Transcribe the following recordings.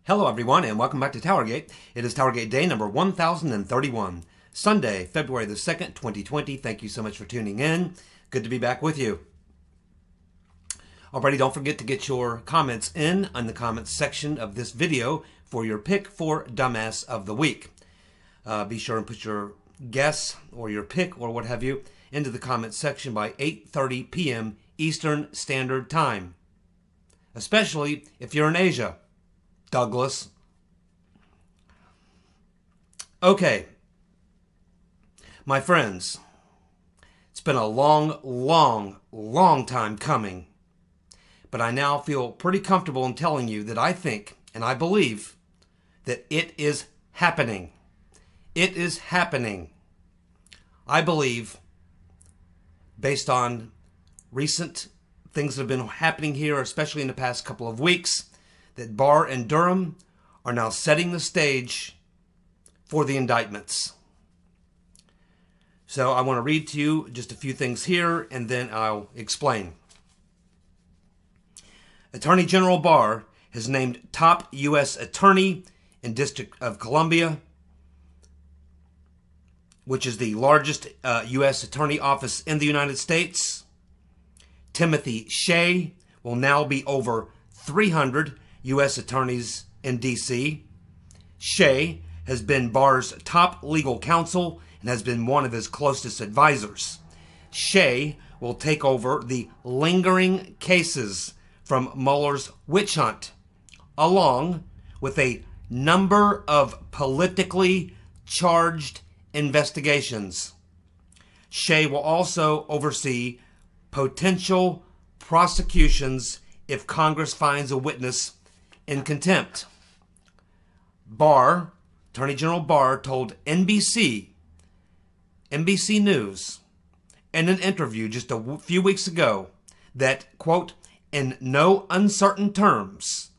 Hello everyone and welcome back to Towergate. It is Towergate day number 1031, Sunday, February the 2nd, 2020. Thank you so much for tuning in. Good to be back with you. Alrighty, don't forget to get your comments in the comments section of this video for your pick for Dumbass of the Week. Be sure and put your guess or your pick or what have you into the comments section by 8:30 p.m. Eastern Standard Time, especially if you're in Asia. Douglas. Okay, my friends, it's been a long time coming, but I now feel pretty comfortable in telling you that I think and I believe that it is happening. It is happening. I believe, based on recent things that have been happening here, especially in the past couple of weeks, that Barr and Durham are now setting the stage for the indictments. So I want to read to you just a few things here, and then I'll explain. Attorney General Barr has named top U.S. attorney in District of Columbia, which is the largest U.S. attorney office in the United States. Timothy Shea will now be over 300 U.S. attorneys in D.C. Shea has been Barr's top legal counsel and has been one of his closest advisors. Shea will take over the lingering cases from Mueller's witch hunt, along with a number of politically charged investigations. Shea will also oversee potential prosecutions if Congress finds a witness in contempt. Barr, Attorney General Barr, told NBC News in an interview just a few weeks ago that, quote, in no uncertain terms,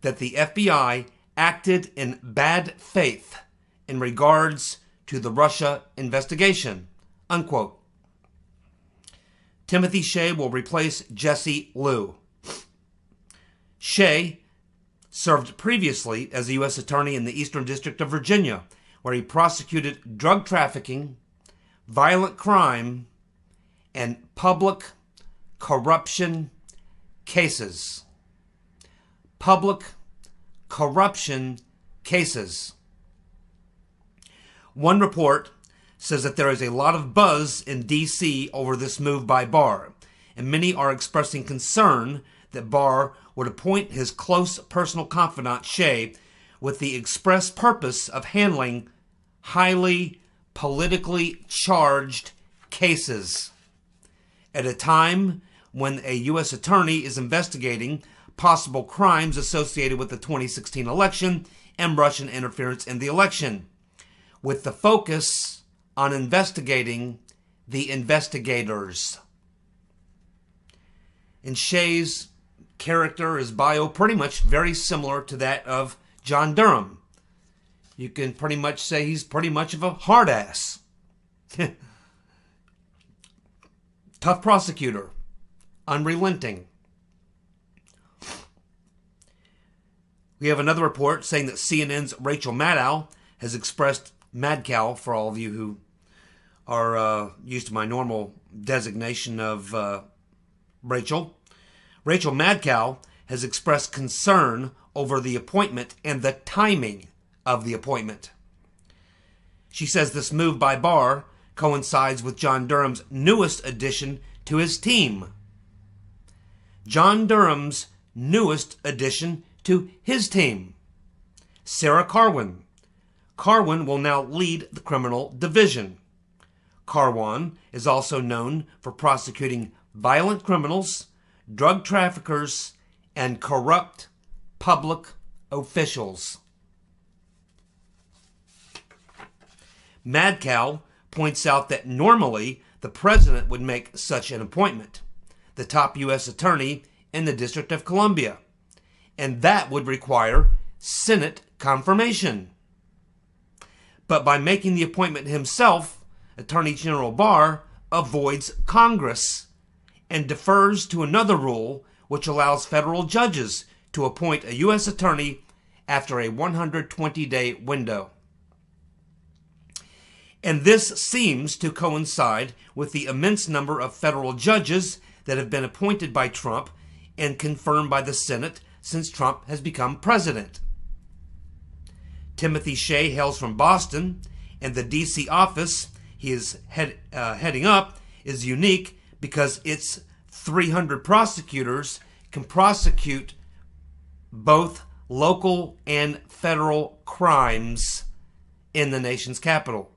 that the FBI acted in bad faith in regards to the Russia investigation, unquote. Timothy Shea will replace Jesse Liu. Shea served previously as a U.S. attorney in the Eastern District of Virginia, where he prosecuted drug trafficking, violent crime, and public corruption cases. Public corruption cases. One report says that there is a lot of buzz in D.C. over this move by Barr, and many are expressing concern that Barr would appoint his close personal confidant, Shea, with the express purpose of handling highly politically charged cases at a time when a U.S. attorney is investigating possible crimes associated with the 2016 election and Russian interference in the election, with the focus on investigating the investigators. In Shea's character, his bio, pretty much very similar to that of John Durham. You can pretty much say he's pretty much of a hard ass. Tough prosecutor. Unrelenting. We have another report saying that CNN's Rachel Maddow has expressed, Madcow for all of you who are used to my normal designation of Rachel. Rachel Madcow has expressed concern over the appointment and the timing of the appointment. She says this move by Barr coincides with John Durham's newest addition to his team. John Durham's newest addition to his team, Sarah Carwin. Carwin will now lead the criminal division. Carwin is also known for prosecuting violent criminals, drug traffickers, and corrupt public officials. Madcow points out that normally the president would make such an appointment, the top U.S. attorney in the District of Columbia, and that would require Senate confirmation. But by making the appointment himself, Attorney General Barr avoids Congress and defers to another rule which allows federal judges to appoint a U.S. attorney after a 120-day window. And this seems to coincide with the immense number of federal judges that have been appointed by Trump and confirmed by the Senate since Trump has become president. Timothy Shea hails from Boston, and the D.C. office he is heading up is unique because its 300 prosecutors can prosecute both local and federal crimes in the nation's capital.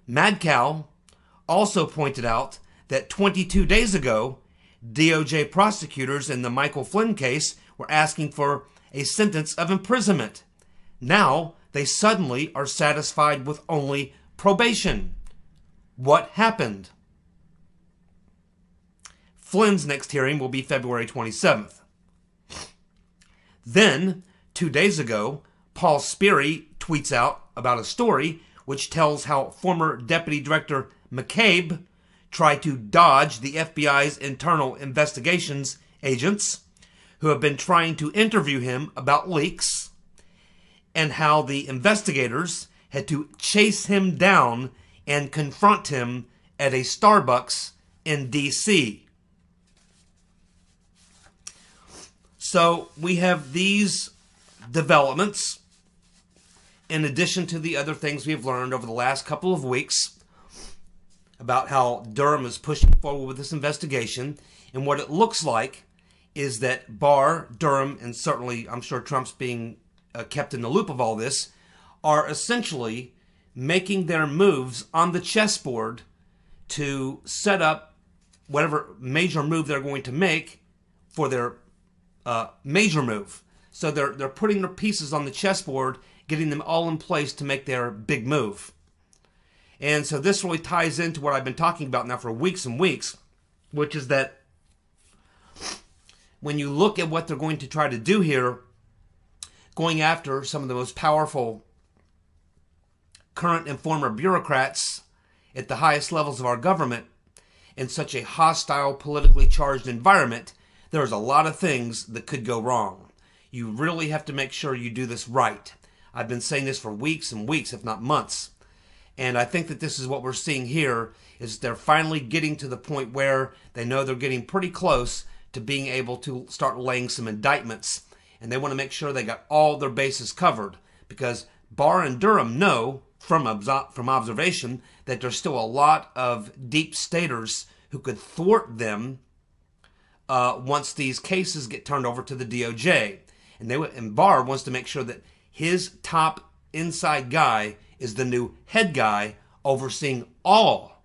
Madcow also pointed out that 22 days ago, DOJ prosecutors in the Michael Flynn case were asking for a sentence of imprisonment. Now, they suddenly are satisfied with only probation. What happened? Flynn's next hearing will be February 27th. Then, 2 days ago, Paul Sperry tweets out about a story which tells how former Deputy Director McCabe tried to dodge the FBI's internal investigations agents who have been trying to interview him about leaks, and how the investigators had to chase him down and confront him at a Starbucks in D.C. So we have these developments in addition to the other things we've learned over the last couple of weeks about how Durham is pushing forward with this investigation. And what it looks like is that Barr, Durham, and certainly I'm sure Trump's being kept in the loop of all this, are essentially making their moves on the chessboard to set up whatever major move they're going to make for their major move. So they're putting their pieces on the chessboard, getting them all in place to make their big move. And so this really ties into what I've been talking about now for weeks and weeks, which is that when you look at what they're going to try to do here, going after some of the most powerful current and former bureaucrats at the highest levels of our government in such a hostile, politically charged environment, there's a lot of things that could go wrong. You really have to make sure you do this right. I've been saying this for weeks and weeks, if not months. And I think that this is what we're seeing here, is they're finally getting to the point where they know they're getting pretty close to being able to start laying some indictments. And they want to make sure they got all their bases covered, because Barr and Durham know from observation that there's still a lot of deep staters who could thwart them once these cases get turned over to the DOJ. And Barr wants to make sure that his top inside guy is the new head guy overseeing all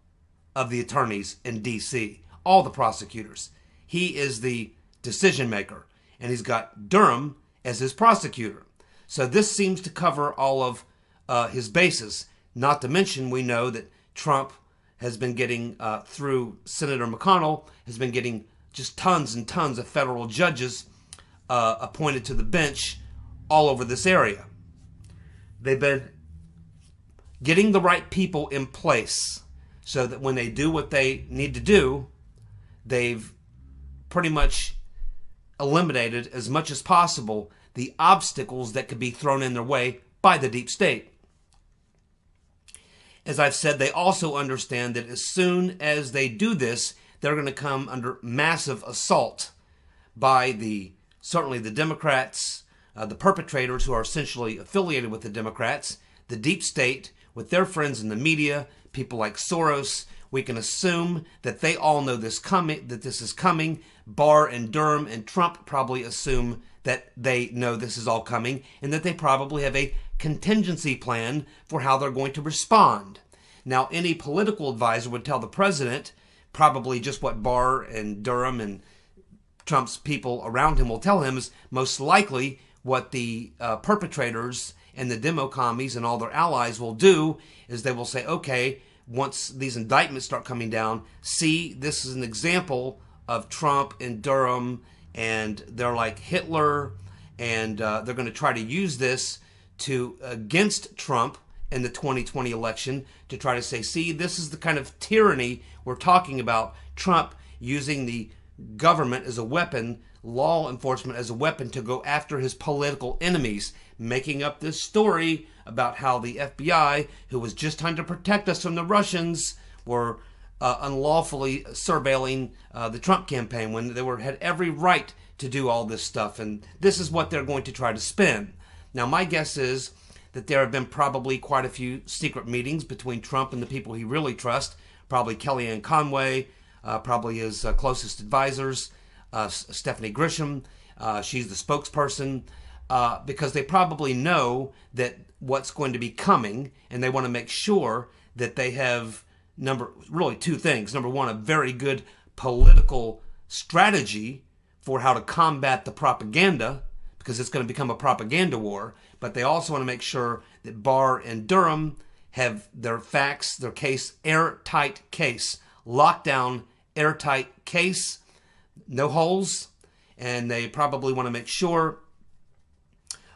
of the attorneys in D.C., all the prosecutors. He is the decision maker, and he's got Durham as his prosecutor. So this seems to cover all of his bases. Not to mention, we know that Trump has been getting, through Senator McConnell, has been getting just tons and tons of federal judges appointed to the bench all over this area. They've been getting the right people in place so that when they do what they need to do, they've pretty much eliminated as much as possible the obstacles that could be thrown in their way by the deep state. As I've said, they also understand that as soon as they do this, they're going to come under massive assault by certainly the Democrats, the perpetrators who are essentially affiliated with the Democrats, the deep state with their friends in the media, people like Soros. We can assume that they all know this is coming. Barr and Durham and Trump probably assume that they know this is all coming, and that they probably have a contingency plan for how they're going to respond. Now, any political advisor would tell the president probably just what Barr and Durham and Trump's people around him will tell him is most likely what the perpetrators and the demo commies and all their allies will do is they will say, okay, once these indictments start coming down, see, this is an example of Trump and Durham, and they're like Hitler, and they're going to try to use this against Trump in the 2020 election to try to say, see, this is the kind of tyranny we're talking about. Trump using the government as a weapon law enforcement as a weapon to go after his political enemies, making up this story about how the FBI, who was just trying to protect us from the Russians, were unlawfully surveilling the Trump campaign when they had every right to do all this stuff. And this is what they're going to try to spin. Now, my guess is that there have been probably quite a few secret meetings between Trump and the people he really trusts, probably Kellyanne Conway, probably his closest advisors, Stephanie Grisham. She's the spokesperson, because they probably know that what's going to be coming, and they want to make sure that they have really two things. Number one, a very good political strategy for how to combat the propaganda, because it's going to become a propaganda war. But they also want to make sure that Barr and Durham have their facts, their case, airtight case, lockdown, airtight case, no holes. And they probably want to make sure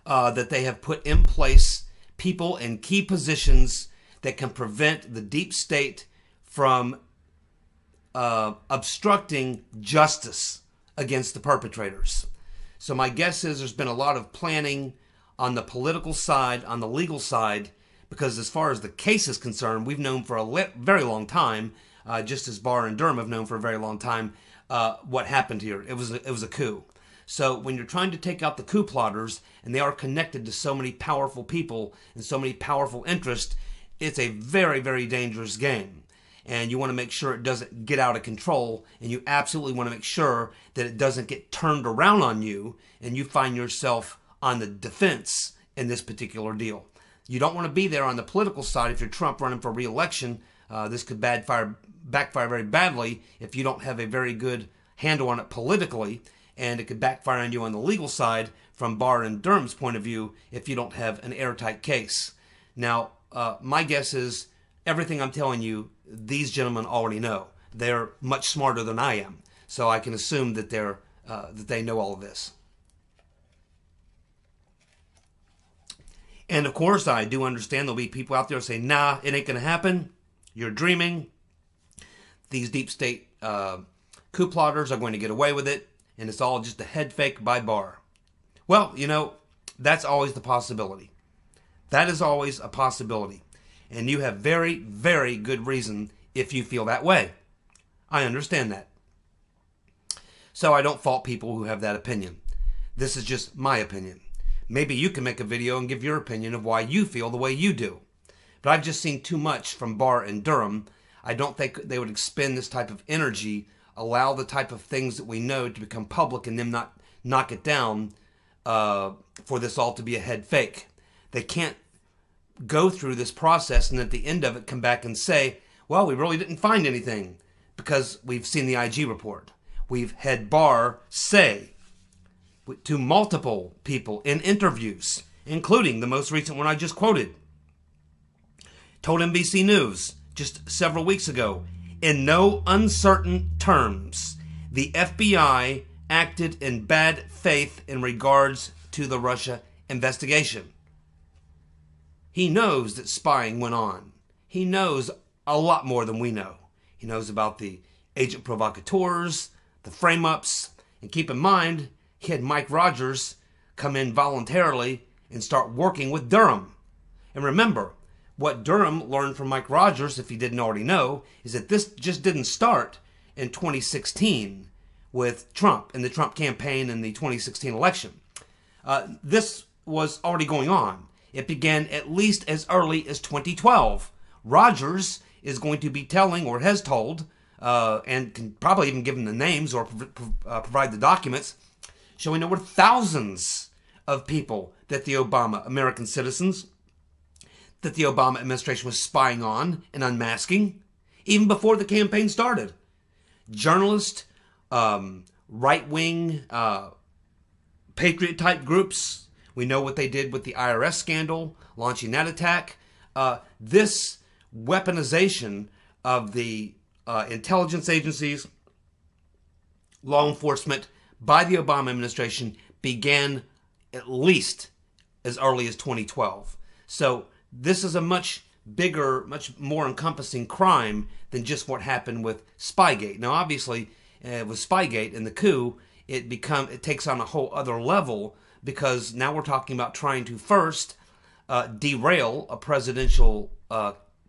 that they have put in place people in key positions that can prevent the deep state from obstructing justice against the perpetrators. So my guess is there's been a lot of planning on the political side, on the legal side, because as far as the case is concerned, we've known for a very long time, just as Barr and Durham have known for a very long time, what happened here. It was a coup. So when you're trying to take out the coup plotters, and they are connected to so many powerful people and so many powerful interests, it's a very, very dangerous game. And you want to make sure it doesn't get out of control, and you absolutely want to make sure that it doesn't get turned around on you and you find yourself on the defense in this particular deal. You don't want to be there on the political side if you're Trump running for re-election. This could backfire very badly if you don't have a very good handle on it politically, and it could backfire on you on the legal side from Barr and Durham's point of view if you don't have an airtight case. Now, my guess is everything I'm telling you, these gentlemen already know. They're much smarter than I am, so I can assume that they know all of this. And of course, I do understand there'll be people out there saying, nah, it ain't going to happen. You're dreaming. These deep state coup plotters are going to get away with it, and it's all just a head fake by Barr. Well, that's always the possibility. That is always a possibility. And you have very, very good reason if you feel that way. I understand that. So I don't fault people who have that opinion. This is just my opinion. Maybe you can make a video and give your opinion of why you feel the way you do. But I've just seen too much from Barr and Durham. I don't think they would expend this type of energy, allow the type of things that we know to become public, and then not knock it down for this all to be a head fake. They can't go through this process and at the end of it come back and say, well, we really didn't find anything, because we've seen the IG report. We've had Barr say to multiple people in interviews, including the most recent one I just quoted, told NBC News just several weeks ago, in no uncertain terms, the FBI acted in bad faith in regards to the Russia investigation. He knows that spying went on. He knows a lot more than we know. He knows about the agent provocateurs, the frame-ups, and keep in mind, he had Mike Rogers come in voluntarily and start working with Durham. And remember, what Durham learned from Mike Rogers, if he didn't already know, is that this just didn't start in 2016 with Trump and the Trump campaign and the 2016 election. This was already going on. It began at least as early as 2012. Rogers is going to be telling, or has told, and can probably even give them the names or provide the documents, showing there were thousands of people that the American citizens, that the Obama administration was spying on and unmasking, even before the campaign started. Journalists, right-wing, patriot-type groups. We know what they did with the IRS scandal, launching that attack. This weaponization of the intelligence agencies, law enforcement, by the Obama administration began at least as early as 2012. So this is a much bigger, much more encompassing crime than just what happened with Spygate. Now, obviously, with Spygate and the coup, it takes on a whole other level, because now we're talking about trying to first derail a presidential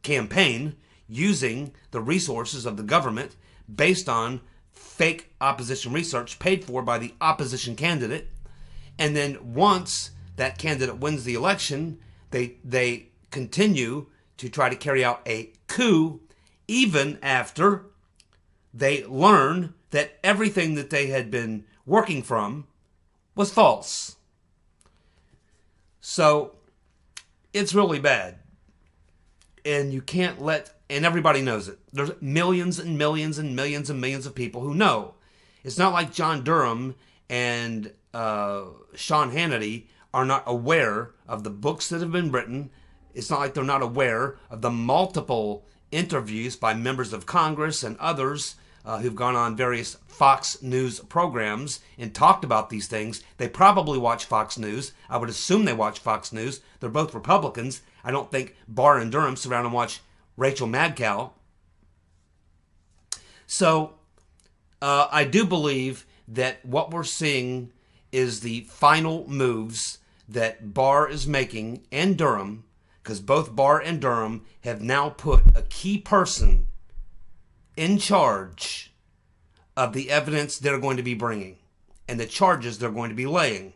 campaign using the resources of the government based on fake opposition research paid for by the opposition candidate. And then once that candidate wins the election, they continue to try to carry out a coup, even after they learn that everything that they had been working from was false. So it's really bad. And you can't let, and everybody knows it. There's millions and millions and millions and millions of people who know. It's not like John Durham and Sean Hannity are not aware of the books that have been written. It's not like they're not aware of the multiple interviews by members of Congress and others who've gone on various Fox News programs and talked about these things. They probably watch Fox News. I would assume they watch Fox News. They're both Republicans. I don't think Barr and Durham sit around and watch Rachel Madcow. So I do believe that what we're seeing is the final moves that Barr is making, and Durham, because both Barr and Durham have now put a key person in charge of the evidence they're going to be bringing and the charges they're going to be laying.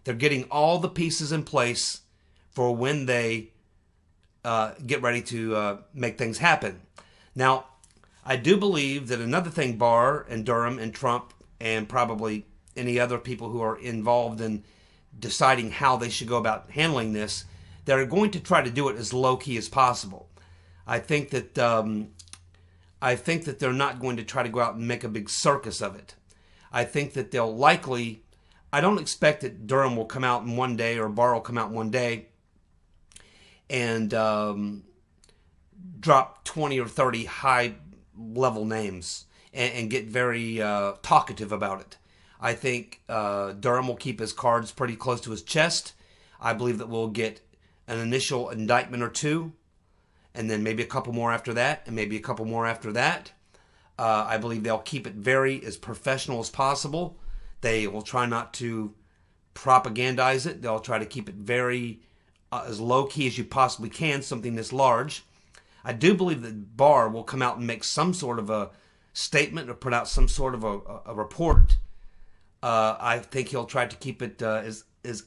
They're getting all the pieces in place for when they get ready to make things happen. Now, I do believe that another thing Barr and Durham and Trump and probably any other people who are involved in deciding how they should go about handling this, they're going to try to do it as low-key as possible. I think that they're not going to try to go out and make a big circus of it. I think that they'll likely, I don't expect that Durham will come out in one day or Barr will come out in one day and drop 20 or 30 high-level names and get very talkative about it. I think Durham will keep his cards pretty close to his chest. I believe that we'll get an initial indictment or two, and then maybe a couple more after that, and maybe a couple more after that. I believe they'll keep it very as professional as possible. They will try not to propagandize it. They'll try to keep it very as low-key as you possibly can, something this large. I do believe that Barr will come out and make some sort of a statement or put out some sort of a report. I think he'll try to keep it as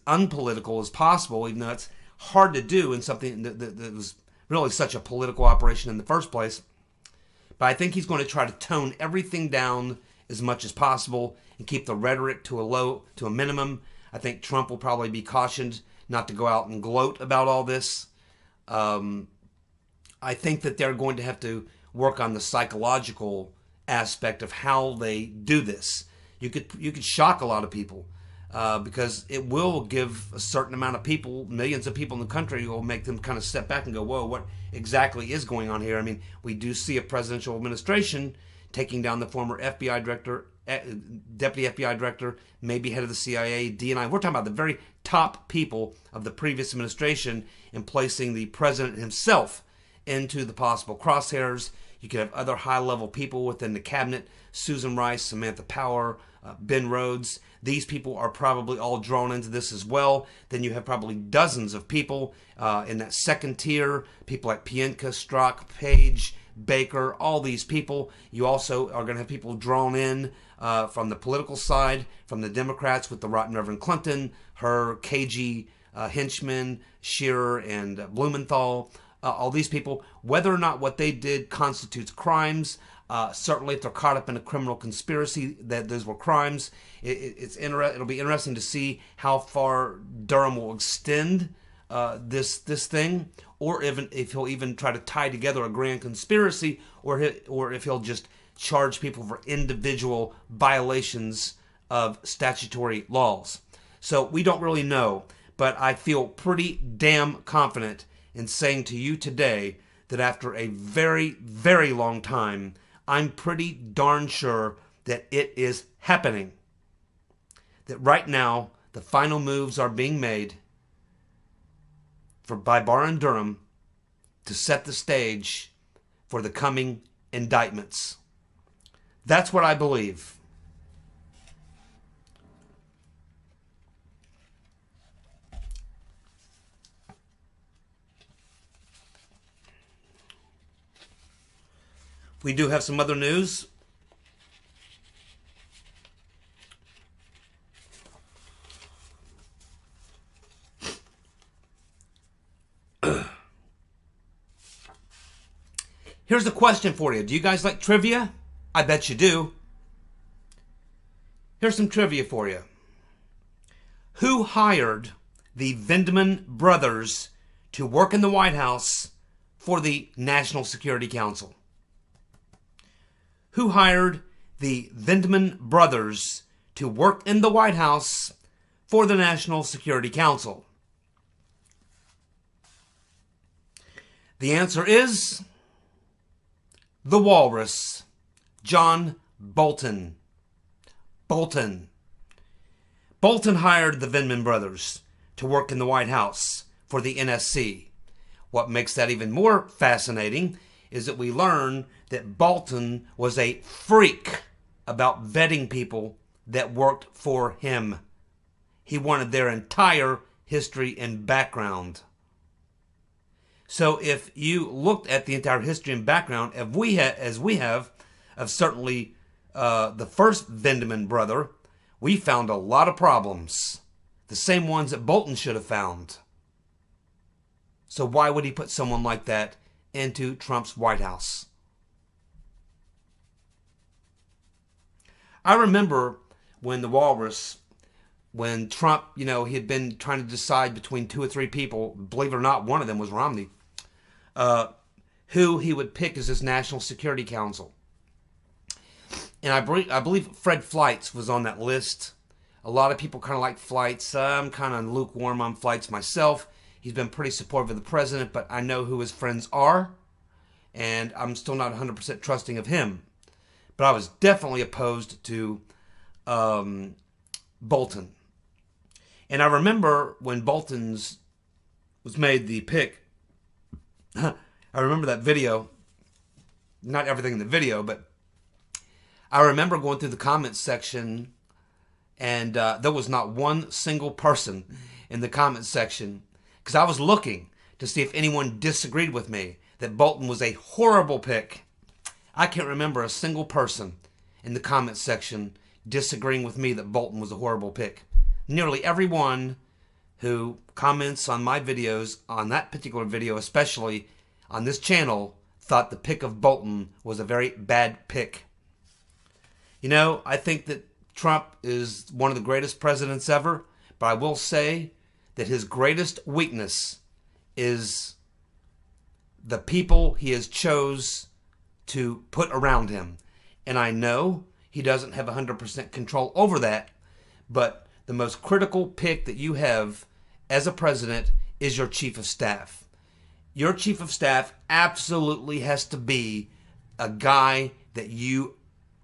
unpolitical as possible, even though it's hard to do in something that was really such a political operation in the first place. But I think he's going to try to tone everything down as much as possible and keep the rhetoric to a minimum. I think Trump will probably be cautioned not to go out and gloat about all this. I think that they're going to have to work on the psychological aspect of how they do this. You could shock a lot of people because it will give a certain amount of people, millions of people in the country, will make them kind of step back and go, whoa, what exactly is going on here? I mean, we do see a presidential administration taking down the former FBI director, deputy FBI director, maybe head of the CIA, DNI. We're talking about the very top people of the previous administration and placing the president himself into the possible crosshairs. You could have other high-level people within the cabinet, Susan Rice, Samantha Power, Ben Rhodes. These people are probably all drawn into this as well. Then you have probably dozens of people in that second tier, people like Pienka, Strzok, Page, Baker, all these people. You also are going to have people drawn in from the political side, from the Democrats with the rotten Reverend Clinton, her cagey henchmen, Shearer and Blumenthal. All these people, whether or not what they did constitutes crimes, certainly if they're caught up in a criminal conspiracy, that those were crimes. It'll be interesting to see how far Durham will extend this thing, or if he'll even try to tie together a grand conspiracy, or if he'll just charge people for individual violations of statutory laws. So we don't really know, but I feel pretty damn confident in saying to you today that after a very, very long time, I'm pretty darn sure that it is happening. That right now, the final moves are being made by Barr and Durham to set the stage for the coming indictments. That's what I believe. We do have some other news. Here's a question for you. Do you guys like trivia? I bet you do. Here's some trivia for you. Who hired the Vindman brothers to work in the White House for the National Security Council? Who hired the Vindman brothers to work in the White House for the National Security Council? The answer is the Walrus, John Bolton. Bolton hired the Vindman brothers to work in the White House for the NSC. What makes that even more fascinating is that we learn that Bolton was a freak about vetting people that worked for him. He wanted their entire history and background. So if you looked at the entire history and background, as we have, of certainly the first Vindman brother, we found a lot of problems. The same ones that Bolton should have found. So why would he put someone like that into Trump's White House? I remember when the Walrus, when Trump, he had been trying to decide between 2 or 3 people, believe it or not, one of them was Romney, who he would pick as his National Security Council. And I believe Fred Fleitz was on that list. A lot of people kind of like Fleitz. I'm kind of lukewarm on Fleitz myself. He's been pretty supportive of the president, but I know who his friends are, and I'm still not 100% trusting of him. But I was definitely opposed to Bolton. And I remember when Bolton's was made the pick, I remember that video, not everything in the video, but I remember going through the comments section, and there was not one single person in the comments section, because I was looking to see if anyone disagreed with me that Bolton was a horrible pick. I can't remember a single person in the comments section disagreeing with me that Bolton was a horrible pick. Nearly everyone who comments on my videos, on that particular video especially, on this channel, thought the pick of Bolton was a very bad pick. I think that Trump is one of the greatest presidents ever, but I will say that his greatest weakness is the people he has chose to put around him. And I know he doesn't have 100% control over that, but the most critical pick that you have as a president is your chief of staff. Your chief of staff absolutely has to be a guy that you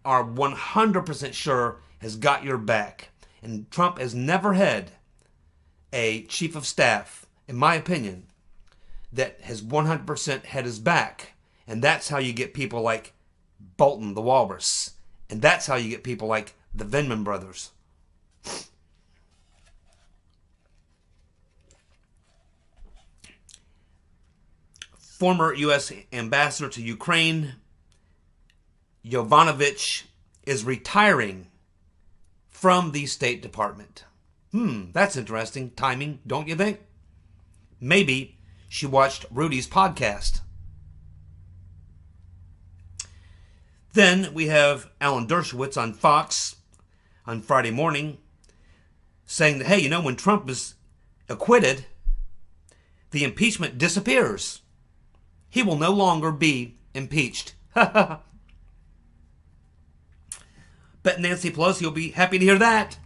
are 100% sure has got your back. And Trump has never had a chief of staff, in my opinion, that has 100% had his back. And that's how you get people like Bolton, the Walrus. And that's how you get people like the Vindman brothers. Former U.S. ambassador to Ukraine, Yovanovitch, is retiring from the State Department. That's interesting timing, don't you think? Maybe she watched Rudy's podcast. Then we have Alan Dershowitz on Fox on Friday morning saying that, hey, when Trump is acquitted, the impeachment disappears. He will no longer be impeached. Bet Nancy Pelosi will be happy to hear that.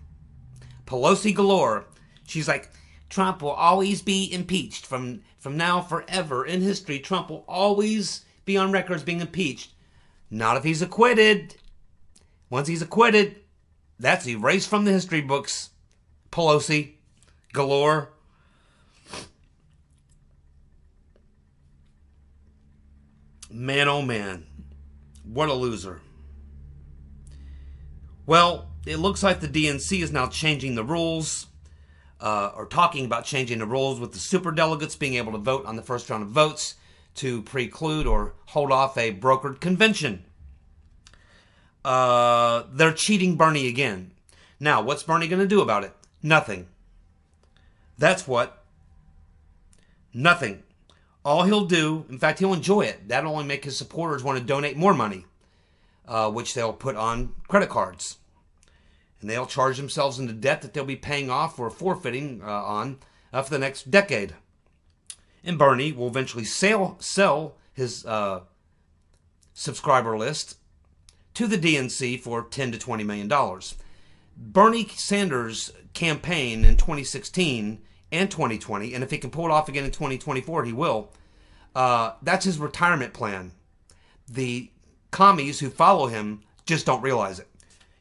Pelosi galore. She's like, Trump will always be impeached. From now forever in history, Trump will always be on record as being impeached. Not if he's acquitted. Once he's acquitted, that's erased from the history books. Pelosi galore. Man, oh man. What a loser. Well, it looks like the DNC is now changing the rules, or talking about changing the rules with the superdelegates being able to vote on the first round of votes to preclude or hold off a brokered convention. They're cheating Bernie again. Now, what's Bernie going to do about it? Nothing. That's what. Nothing. All he'll do, in fact, he'll enjoy it. That'll only make his supporters want to donate more money, which they'll put on credit cards. And they'll charge themselves into debt that they'll be paying off or forfeiting on for the next decade. And Bernie will eventually sell his subscriber list to the DNC for $10 to $20 million. Bernie Sanders' campaign in 2016 and 2020, and if he can pull it off again in 2024, he will. That's his retirement plan. The commies who follow him just don't realize it.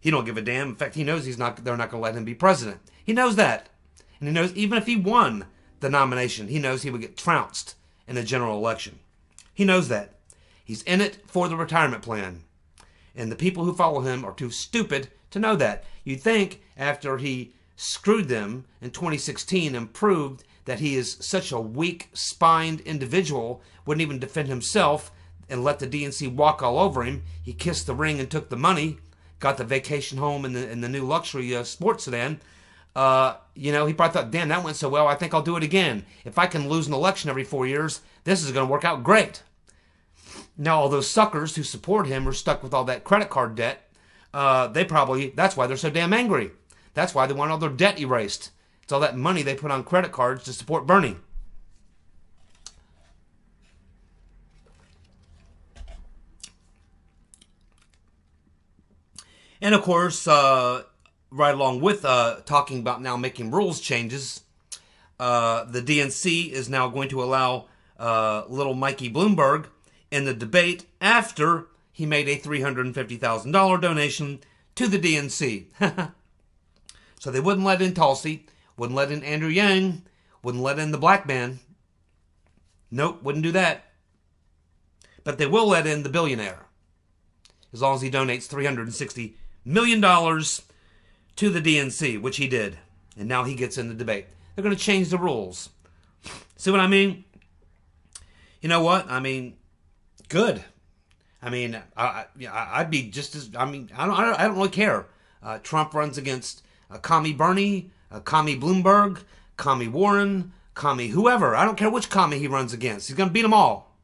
He don't give a damn. In fact, he knows they're not going to let him be president. He knows that. And he knows even if he won the nomination, he knows he would get trounced in a general election. He knows that. He's in it for the retirement plan. And the people who follow him are too stupid to know that. You'd think after he screwed them in 2016 and proved that he is such a weak-spined individual, wouldn't even defend himself and let the DNC walk all over him. He kissed the ring and took the money, got the vacation home in the new luxury sports sedan. He probably thought, damn, that went so well, I think I'll do it again. If I can lose an election every 4 years, this is going to work out great. Now, all those suckers who support him are stuck with all that credit card debt. That's why they're so damn angry. That's why they want all their debt erased. It's all that money they put on credit cards to support Bernie. And of course, right along with talking about now making rules changes, the DNC is now going to allow little Mikey Bloomberg in the debate after he made a $350,000 donation to the DNC. So they wouldn't let in Tulsi, wouldn't let in Andrew Yang, wouldn't let in the black man. Nope, wouldn't do that. But they will let in the billionaire, as long as he donates $360 million to the DNC, which he did. And now he gets in the debate. They're going to change the rules. See what I mean? You know what? I mean, good. I mean, I'd be just as, I don't really care. Trump runs against Commie Bernie, Commie Bloomberg, Commie Warren, Commie whoever. I don't care which commie he runs against. He's going to beat them all.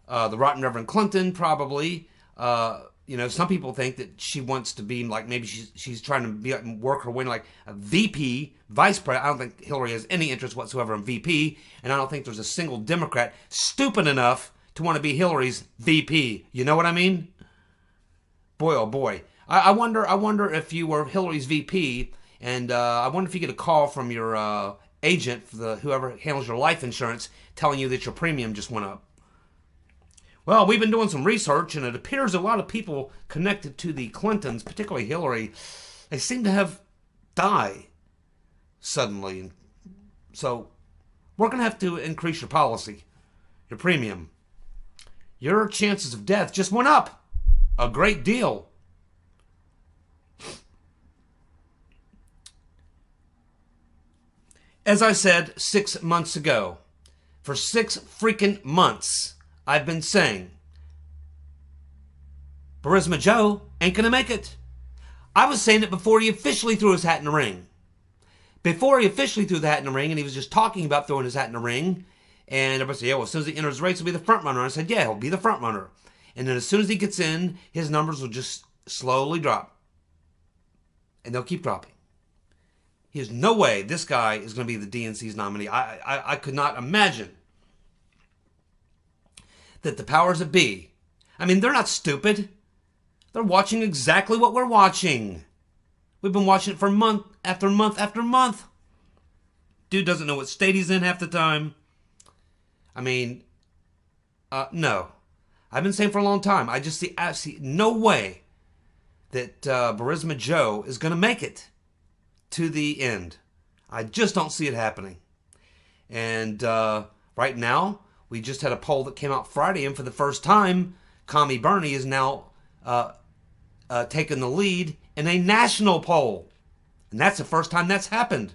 The rotten Reverend Clinton, probably. Some people think that she wants to be like, maybe she's trying to work her way like a VP, vice president. I don't think Hillary has any interest whatsoever in VP, and I don't think there's a single Democrat stupid enough to want to be Hillary's VP. You know what I mean? Boy, oh boy. I wonder if you were Hillary's VP, and I wonder if you get a call from your agent, whoever handles your life insurance, telling you that your premium just went up. Well, we've been doing some research, and it appears a lot of people connected to the Clintons, particularly Hillary, they seem to have died suddenly. So we're going to have to increase your policy, your premium. Your chances of death just went up a great deal. As I said 6 months ago, for 6 freaking months, I've been saying, Burisma Joe ain't going to make it. I was saying it before he officially threw his hat in the ring. Before he officially threw the hat in the ring, and he was just talking about throwing his hat in the ring, and everybody said, yeah, well, as soon as he enters the race, he'll be the front runner. I said, yeah, he'll be the front runner. And then as soon as he gets in, his numbers will just slowly drop. And they'll keep dropping. There's no way this guy is going to be the DNC's nominee. I could not imagine that the powers that be, I mean, they're not stupid. They're watching exactly what we're watching. We've been watching it for month after month after month. Dude doesn't know what state he's in half the time. I mean, no. I've been saying for a long time, I just see absolutely no way that Burisma Joe is going to make it to the end. I just don't see it happening. And right now, we just had a poll that came out Friday, and for the first time, Commie Bernie is now taking the lead in a national poll. And that's the first time that's happened.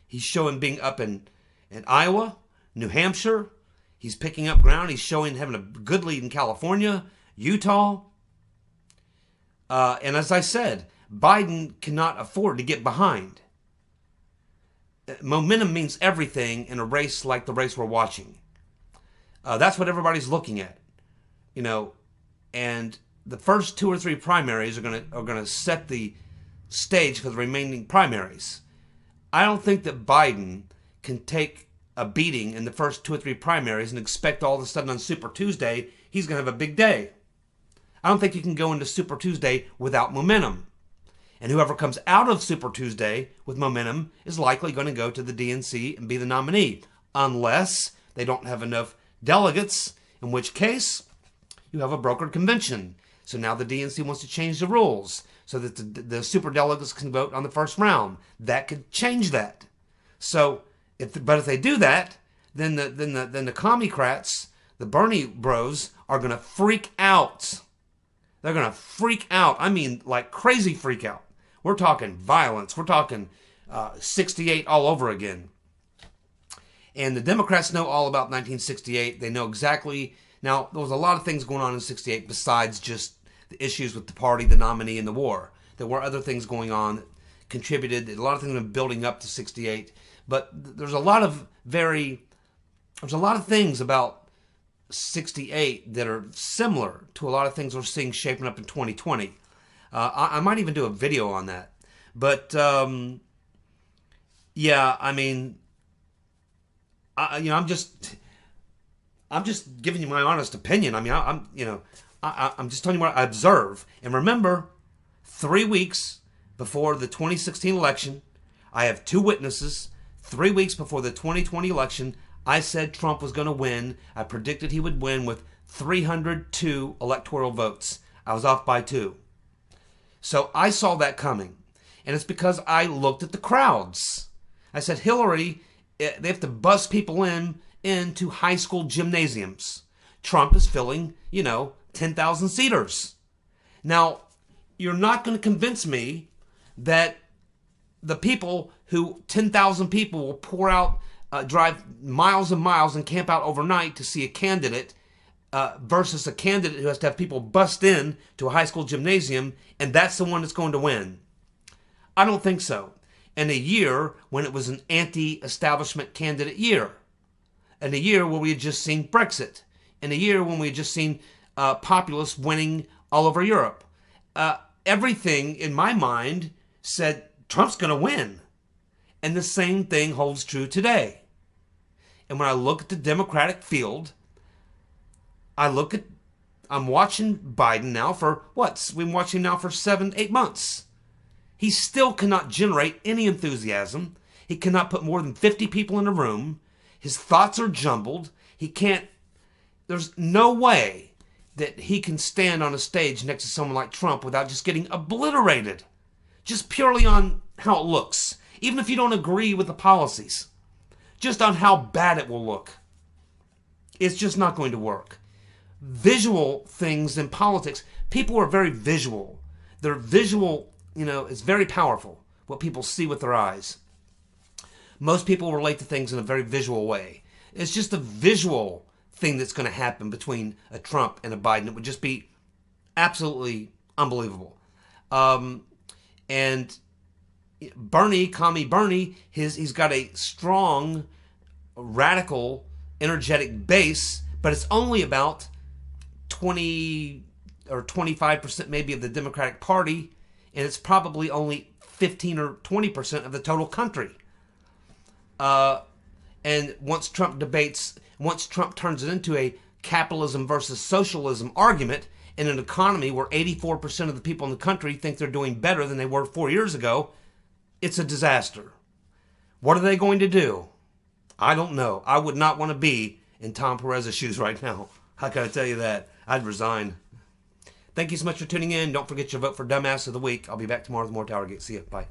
He's showing being up in Iowa, New Hampshire. He's picking up ground. He's having a good lead in California, Utah. And as I said, Biden cannot afford to get behind. Momentum means everything in a race like the race we're watching. That's what everybody's looking at, and the first 2 or 3 primaries are gonna set the stage for the remaining primaries. I don't think that Biden can take a beating in the first 2 or 3 primaries and expect all of a sudden on Super Tuesday he's gonna have a big day. I don't think you can go into Super Tuesday without momentum. And whoever comes out of Super Tuesday with momentum is likely going to go to the DNC and be the nominee, unless they don't have enough delegates, in which case you have a brokered convention. So now the DNC wants to change the rules so that the super delegates can vote on the first round. That could change that. So, if they do that, then the commie-crats, the Bernie bros, are going to freak out. They're going to freak out. I mean, like crazy freak out. We're talking violence. We're talking 68 all over again. And the Democrats know all about 1968. They know exactly. Now, there was a lot of things going on in 68 besides just the issues with the party, the nominee, and the war. There were other things going on that contributed. A lot of things have been building up to 68. But there's a lot of things about 68 that are similar to a lot of things we're seeing shaping up in 2020. I might even do a video on that. But, yeah, I mean, I'm just giving you my honest opinion. I mean, I'm just telling you what I observe. And remember, 3 weeks before the 2016 election, I have 2 witnesses. 3 weeks before the 2020 election, I said Trump was going to win. I predicted he would win with 302 electoral votes. I was off by 2. So I saw that coming. And it's because I looked at the crowds. I said, Hillary, they have to bus people into high school gymnasiums. Trump is filling, 10,000 seaters. Now, you're not going to convince me that the people 10,000 people will pour out, drive miles and miles and camp out overnight to see a candidate versus a candidate who has to have people bust in to a high school gymnasium, and that's the one that's going to win. I don't think so. In a year when it was an anti-establishment candidate year, in a year where we had just seen Brexit, in a year when we had just seen populists winning all over Europe, everything in my mind said Trump's going to win. And the same thing holds true today. And when I look at the Democratic field, I'm watching Biden now for we've been watching him now for 7-8 months. He still cannot generate any enthusiasm. He cannot put more than 50 people in a room. His thoughts are jumbled. There's no way that he can stand on a stage next to someone like Trump without just getting obliterated. Just purely on how it looks. Even if you don't agree with the policies. Just on how bad it will look. It's just not going to work. Visual things in politics. People are very visual. They're visual, it's very powerful. What people see with their eyes. Most people relate to things in a very visual way. It's just a visual thing that's going to happen between a Trump and a Biden. It would just be absolutely unbelievable. And Bernie, commie Bernie, he's got a strong, radical, energetic base, but it's only about 20 or 25% maybe of the Democratic Party, and it's probably only 15 or 20% of the total country. And once Trump turns it into a capitalism versus socialism argument in an economy where 84% of the people in the country think they're doing better than they were 4 years ago, it's a disaster. What are they going to do? I don't know. I would not want to be in Tom Perez's shoes right now. How can I tell you that? I'd resign. Thank you so much for tuning in. Don't forget your vote for Dumbass of the Week. I'll be back tomorrow with more Towergate. See you. Bye.